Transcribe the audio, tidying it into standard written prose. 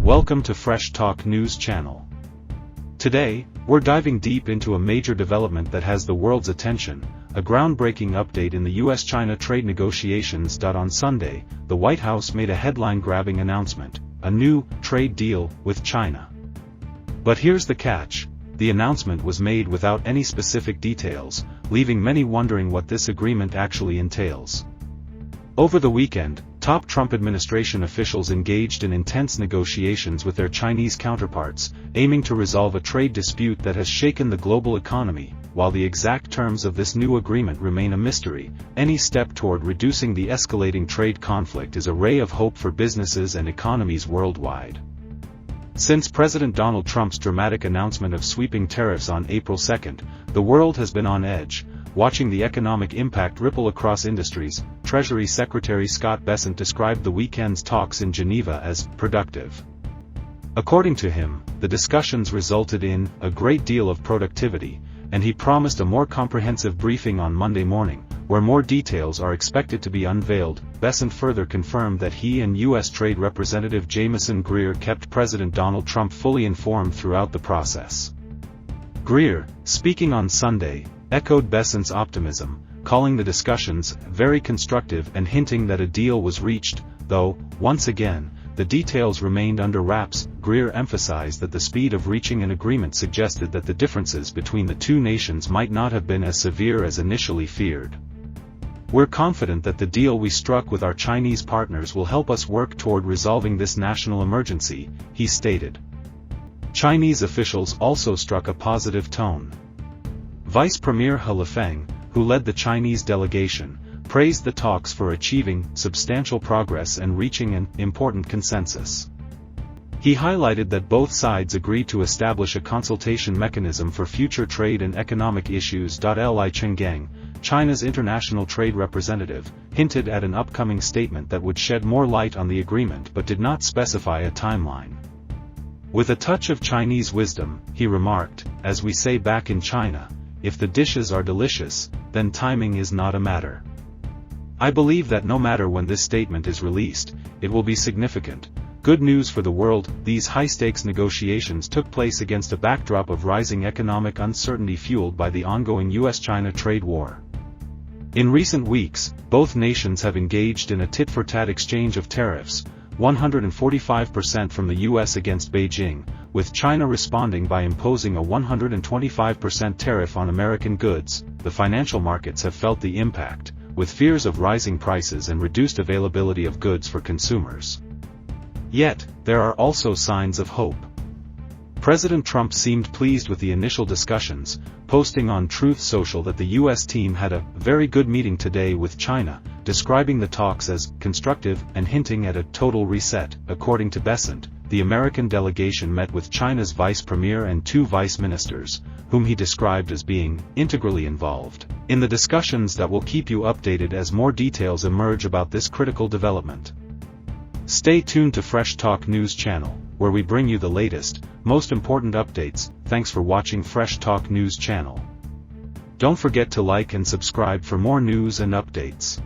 Welcome to Fresh Talk News Channel. Today, we're diving deep into a major development that has the world's attention, a groundbreaking update in the U.S. China trade negotiations. On Sunday, the White House made a headline-grabbing announcement, a new trade deal with China. But here's the catch: the announcement was made without any specific details, leaving many wondering what this agreement actually entails. Over the weekend, top Trump administration officials engaged in intense negotiations with their Chinese counterparts, aiming to resolve a trade dispute that has shaken the global economy. While the exact terms of this new agreement remain a mystery, any step toward reducing the escalating trade conflict is a ray of hope for businesses and economies worldwide. Since President Donald Trump's dramatic announcement of sweeping tariffs on April 2, the world has been on edge, watching the economic impact ripple across industries. Treasury Secretary Scott Bessent described the weekend's talks in Geneva as productive. According to him, the discussions resulted in a great deal of productivity, and he promised a more comprehensive briefing on Monday morning, where more details are expected to be unveiled. Bessent further confirmed that he and U.S. Trade Representative Jamieson Greer kept President Donald Trump fully informed throughout the process. Greer, speaking on Sunday, echoed Bessent's optimism, calling the discussions very constructive and hinting that a deal was reached, though, once again, the details remained under wraps. Greer emphasized that the speed of reaching an agreement suggested that the differences between the two nations might not have been as severe as initially feared. "We're confident that the deal we struck with our Chinese partners will help us work toward resolving this national emergency," he stated. Chinese officials also struck a positive tone. Vice Premier He Lifeng, who led the Chinese delegation, praised the talks for achieving substantial progress and reaching an important consensus. He highlighted that both sides agreed to establish a consultation mechanism for future trade and economic issues. Li Chenggang, China's international trade representative, hinted at an upcoming statement that would shed more light on the agreement but did not specify a timeline. With a touch of Chinese wisdom, he remarked, "As we say back in China, if the dishes are delicious, then timing is not a matter." I believe that no matter when this statement is released, it will be significant. Good news for the world. These high-stakes negotiations took place against a backdrop of rising economic uncertainty fueled by the ongoing U.S. China trade war. In recent weeks, both nations have engaged in a tit-for-tat exchange of tariffs, 145% from the U.S. against Beijing, with China responding by imposing a 125% tariff on American goods. The financial markets have felt the impact, with fears of rising prices and reduced availability of goods for consumers. Yet, there are also signs of hope. President Trump seemed pleased with the initial discussions, posting on Truth Social that the U.S. team had a very good meeting today with China, describing the talks as constructive and hinting at a total reset. According to Bessent, the American delegation met with China's vice premier and two vice ministers, whom he described as being integrally involved in the discussions that will keep you updated as more details emerge about this critical development. Stay tuned to Fresh Talk News Channel, where we bring you the latest, most important updates. Thanks for watching Fresh Talk News Channel. Don't forget to like and subscribe for more news and updates.